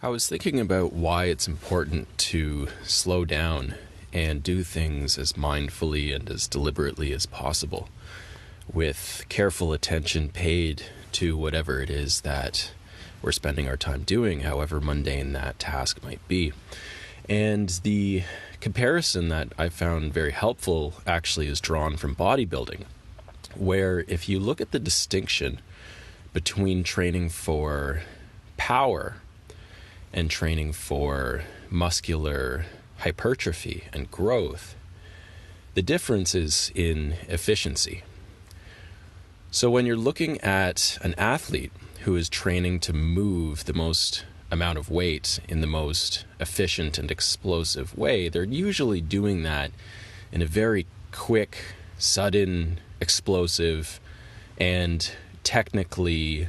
I was thinking about why it's important to slow down and do things as mindfully and as deliberately as possible, with careful attention paid to whatever it is that we're spending our time doing, however mundane that task might be. And the comparison that I found very helpful actually is drawn from bodybuilding, where if you look at the distinction between training for power and training for muscular hypertrophy and growth, the difference is in efficiency. So when you're looking at an athlete who is training to move the most amount of weight in the most efficient and explosive way, they're usually doing that in a very quick, sudden, explosive, and technically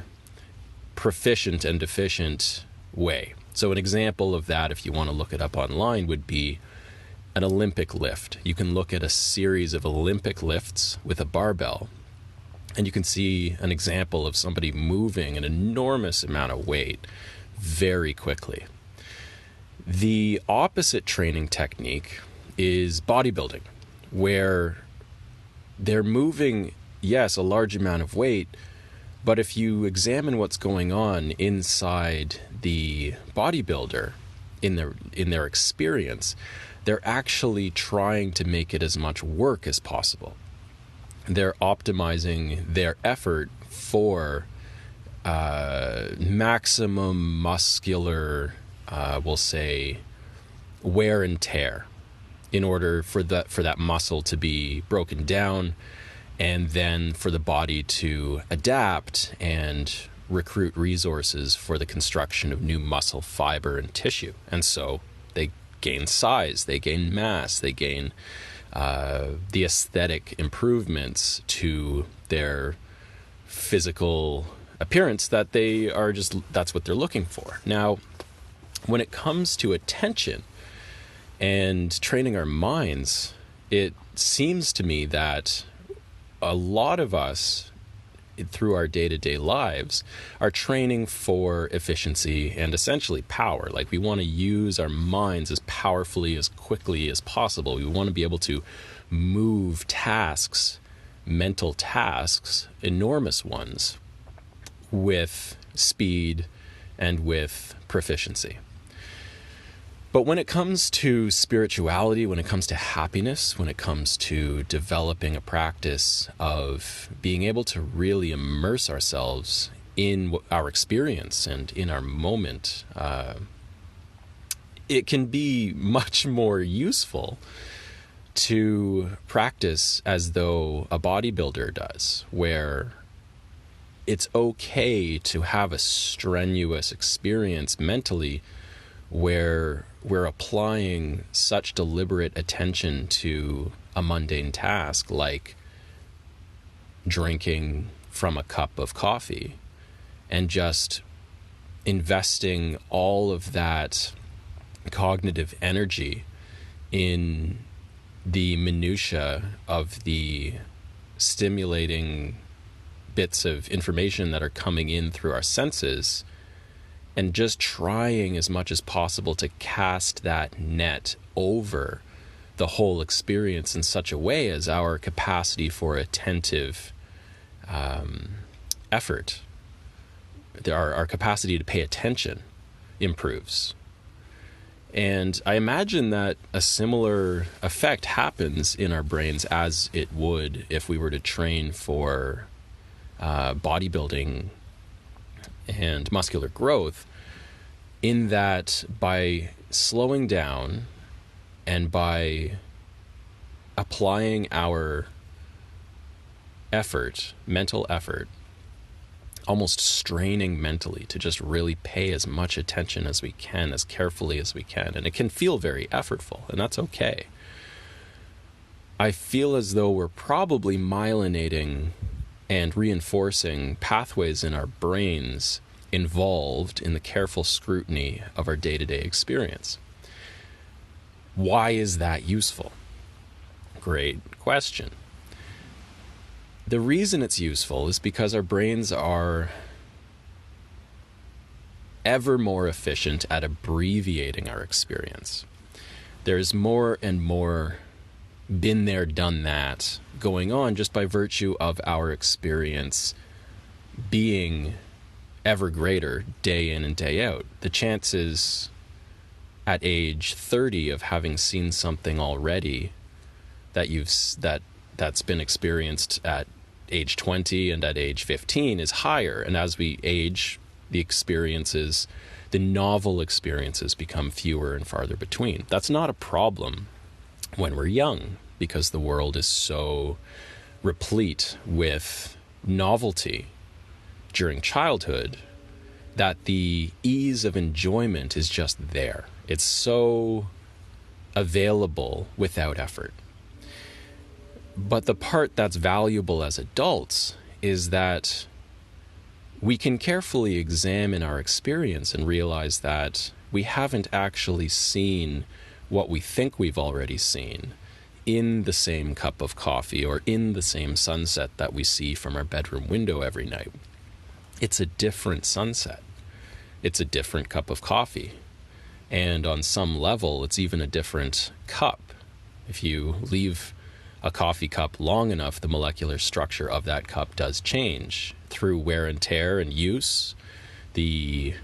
proficient and efficient way. So an example of that, if you want to look it up online, would be an Olympic lift. You can look at a series of Olympic lifts with a barbell, and you can see an example of somebody moving an enormous amount of weight very quickly. The opposite training technique is bodybuilding, where they're moving, yes, a large amount of weight, but if you examine what's going on inside the bodybuilder in their experience, they're actually trying to make it as much work as possible. They're optimizing their effort for maximum muscular, we'll say, wear and tear, in order for that muscle to be broken down, and then for the body to adapt and recruit resources for the construction of new muscle fiber and tissue. And so they gain size, they gain mass, they gain the aesthetic improvements to their physical appearance that that's what they're looking for. Now, when it comes to attention and training our minds, it seems to me that a lot of us through our day-to-day lives are training for efficiency and essentially power. Like, we want to use our minds as powerfully, as quickly as possible. We want to be able to move tasks, mental tasks, enormous ones, with speed and with proficiency. But when it comes to spirituality, when it comes to happiness, when it comes to developing a practice of being able to really immerse ourselves in our experience and in our moment, it can be much more useful to practice as though a bodybuilder does, where it's okay to have a strenuous experience mentally where we're applying such deliberate attention to a mundane task like drinking from a cup of coffee, and just investing all of that cognitive energy in the minutia of the stimulating bits of information that are coming in through our senses, and just trying as much as possible to cast that net over the whole experience in such a way as our capacity for attentive effort, our capacity to pay attention improves. And I imagine that a similar effect happens in our brains as it would if we were to train for bodybuilding and muscular growth, in that by slowing down and by applying our effort, mental effort, almost straining mentally to just really pay as much attention as we can, as carefully as we can. And it can feel very effortful, and that's okay. I feel as though we're probably myelinating and reinforcing pathways in our brains involved in the careful scrutiny of our day-to-day experience. Why is that useful? Great question. The reason it's useful is because our brains are ever more efficient at abbreviating our experience. There's more and more been there, done that going on just by virtue of our experience being ever greater day in and day out. The chances at age 30 of having seen something already that's been experienced at age 20 and at age 15 is higher. And as we age, the novel experiences become fewer and farther between. That's not a problem when we're young, because the world is so replete with novelty during childhood that the ease of enjoyment is just there. It's so available without effort. But the part that's valuable as adults is that we can carefully examine our experience and realize that we haven't actually seen what we think we've already seen in the same cup of coffee or in the same sunset that we see from our bedroom window every night. It's a different sunset. It's a different cup of coffee. And on some level, it's even a different cup. If you leave a coffee cup long enough, the molecular structure of that cup does change through wear and tear and use. The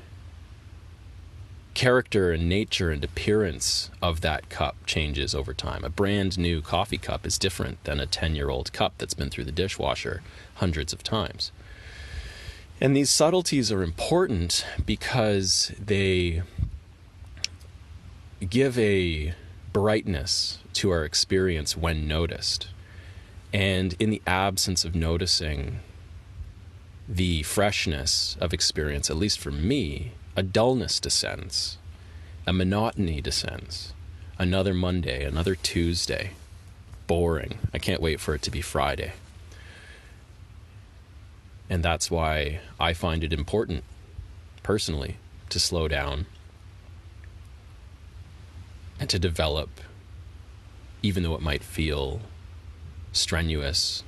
character and nature and appearance of that cup changes over time. A brand new coffee cup is different than a 10-year-old cup that's been through the dishwasher hundreds of times. And these subtleties are important because they give a brightness to our experience when noticed. And in the absence of noticing the freshness of experience, at least for me, a dullness descends, a monotony descends. Another Monday, another Tuesday, boring. I can't wait for it to be Friday. And that's why I find it important, personally, to slow down and to develop, even though it might feel strenuous,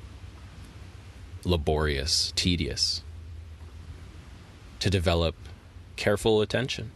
laborious, tedious, to develop careful attention.